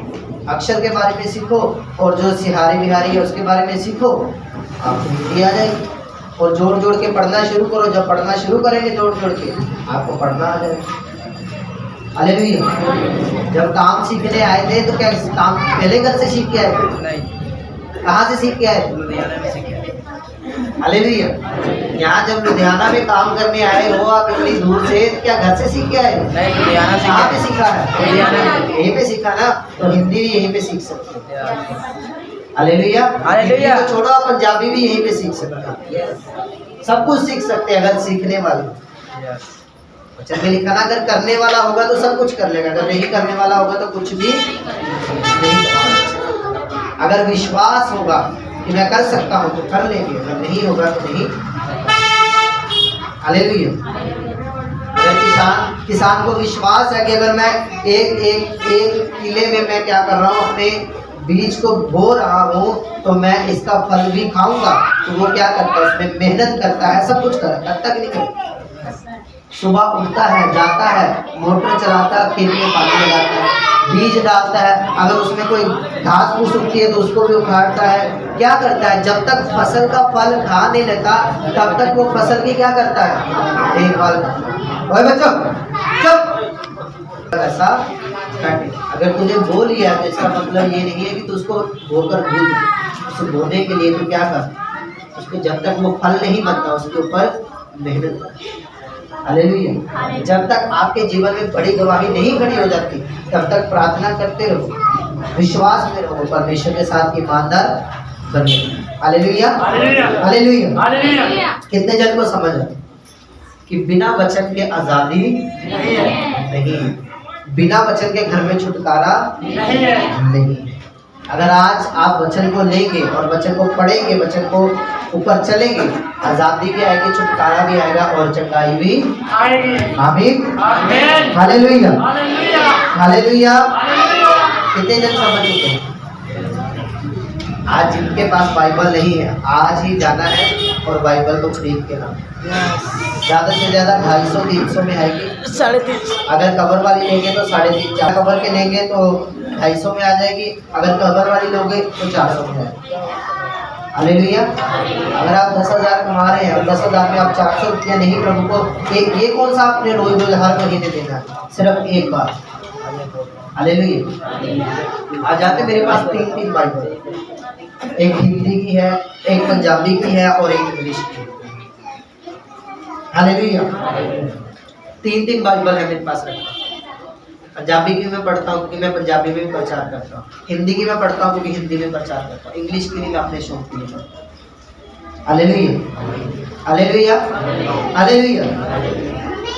अक्षर के बारे में सीखो। और जो सिहारी बिहारी है उसके बारे में सीखो, आपको हिंदी आ जाएगी। और जोड़ जोड़ के पढ़ना शुरू करो। जब पढ़ना शुरू करेंगे जोड़ जोड़ के, आपको पढ़ना आ जाएगा। हालेलुया। जब काम सीखने आए थे तो क्या काम पहले घर से सीख के आए थे? नहीं। कहाँ से सीख के आए थे? लुधियाना में सीखे। हालेलुया। यहाँ जब लुधियाना में काम करने आए हो आप इतनी दूर से, क्या घर से सीख के आए हो? नहीं, लुधियाना से। कहाँ पे सीखा है? लुधियाना में। यहीं पे सीखा ना, तो हिंदी भी यहीं पे सीख सकते हो। हालेलुया। हालेलुया। हिंदी को छोड़ो, आप पंजाबी भी यहीं पे सीख सकते हैं। सब कुछ सीख सकते हैं अगर सीखने वाले। वचन में लिखा ना, अगर करने वाला होगा तो सब कुछ कर लेगा, अगर नहीं करने वाला होगा तो कुछ भी नहीं कर। अगर विश्वास होगा कि मैं कर सकता हूँ तो कर लेंगे, अगर नहीं होगा तो नहीं। हालेलुया। अगर किसान को विश्वास है कि अगर मैं एक किले में मैं क्या कर रहा हूँ, अपने बीज को बो रहा हूँ तो मैं इसका फल भी खाऊंगा, तो वो क्या करता है, उसमें मेहनत करता है, सब कुछ करता है, तब तक नहीं करता। सुबह उठता है, जाता है, मोटर चलाता है, खेत में पानी लगाता है, बीज डालता है, अगर उसमें कोई घास फूस उगती है तो उसको भी उखाड़ता है। क्या करता है? जब तक फसल का फल खा नहीं लेता तब तक वो फसल की क्या करता है, देखभाल करता है। ओए बच्चों चुप। ऐसा अगर तुझे बो लिया है तो इसका मतलब ये नहीं है कि तू उसको बोकर भूल जाए। उसे बोने के लिए तू क्या कर, उसको जब तक वो फल नहीं बनता उसके ऊपर मेहनत कर। हालेलुया। जब तक आपके जीवन में बड़ी गवाही नहीं खड़ी हो जाती तब तक प्रार्थना करते रहो, विश्वास में रहो, परमेश्वर के साथ ईमानदार बने। Hallelujah hallelujah. कितने जन को समझ है कि बिना वचन के आजादी नहीं, बिना वचन के घर में छुटकारा नहीं। अगर आज आप वचन को लेंगे और वचन को पढ़ेंगे, वचन को ऊपर चलेंगे, आजादी भी आएगी, छुटकारा भी आएगा और चंगाई भी आएगी। आमीन हालेलुया हालेलुया। कितने जन समझ चुके हैं? आज जिनके पास बाइबल नहीं है, आज ही जाना है और बाइबल को खरीद के लाना। ज़्यादा से ज़्यादा 250-300 में आएगी, 350। अगर कवर वाली लेंगे तो 350, 4 कवर के लेंगे तो 250 में आ जाएगी, अगर कवर वाली लोगे तो 400 में आएगी। हालेलुया। अगर आप 10,000 कमा रहे हैं और 10,000 में आप 400 रुपया नहीं प्रभु को, ये कौन सा आपने रोज रोज हर महीने देना है, सिर्फ एक बार। हालेलुया। आ जाते मेरे पास 3 बाइबल, एक हिंदी की है, एक पंजाबी की है और एक इंग्लिश की। हालेलुया। 3 बाइबल है मेरे पास रखा। पंजाबी की मैं पढ़ता हूँ क्योंकि मैं पंजाबी में भी प्रचार करता हूँ, हिंदी की मैं पढ़ता हूँ क्योंकि हिंदी में प्रचार करता हूँ, इंग्लिश की नहीं, मैं अपने शौक के लिए पढ़ता हूँ। Hallelujah hallelujah hallelujah.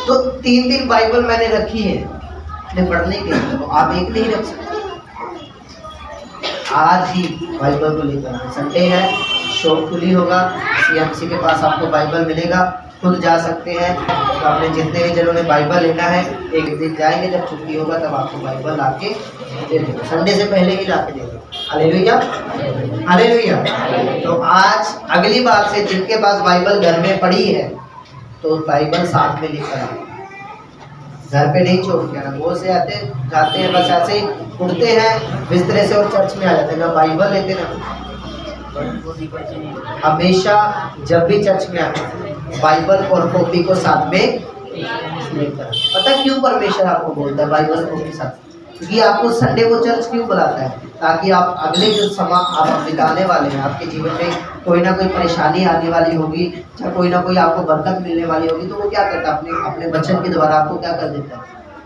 तो 3 बाइबल मैंने रखी है अपने पढ़ने के लिए, तो आप एक नहीं रख सकते। आज ही बाइबल को लेकर संडे है, शॉप खुली होगा, CMC के पास आपको बाइबल मिलेगा, खुद जा सकते हैं। तो आपने जितने भी जिन्होंने बाइबल लेना है एक दिन जाएंगे, जब छुट्टी होगा तब आपको बाइबल लाके दे देंगे, संडे से पहले ही लाके देंगे। Hallelujah hallelujah. तो आज अगली बार से जिनके पास बाइबल घर में पड़ी है तो बाइबल साथ में लेकर आए, घर पे नहीं छोड़ के आना। वो से आते जाते हैं, बस ऐसे ही उठते हैं बिस्तरे से और चर्च में आ जाते हैं, ना बाइबल लेते ना। हमेशा जब भी चर्च में आते बाइबल और कॉपी को साथ में लेकर। पता क्यों परमेश्वर आपको बोलता है बाइबल कॉपी साथ? क्योंकि आपको संडे को चर्च क्यों बुलाता है? ताकि आप अगले जो समय आप बिताने वाले हैं, आपके जीवन में कोई ना कोई परेशानी आने वाली होगी, या कोई ना कोई आपको बरकत मिलने वाली होगी, तो वो क्या करता है? अपने अपने वचन के द्वारा आपको क्या कर देता है?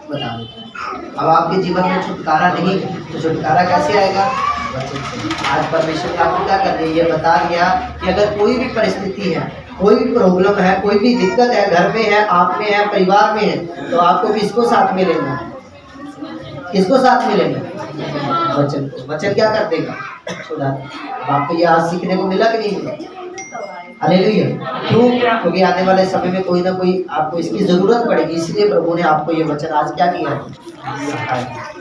बता देता है। अब आपके जीवन में छुटकारा नहीं, तो छुटकारा कैसे आएगा? वचन से। आज परमेश्वर ने आपको क्या कर दिया? ये बता दिया कि अगर कोई भी परिस्थिति है, कोई भी प्रॉब्लम है, कोई भी दिक्कत है, घर में है, आप में है, परिवार में है, तो आपको किसको साथ में लेना है? किसको साथ में लेना है? वचन को। वचन क्या कर देगा? छुड़ाएगा। आपको ये आज सीखने को मिला कि नहीं मिला? हालेलुया। क्यों? क्योंकि आने वाले समय में कोई ना कोई आपको इसकी जरूरत पड़ेगी, इसलिए प्रभु ने आपको ये वचन आज क्या किया है?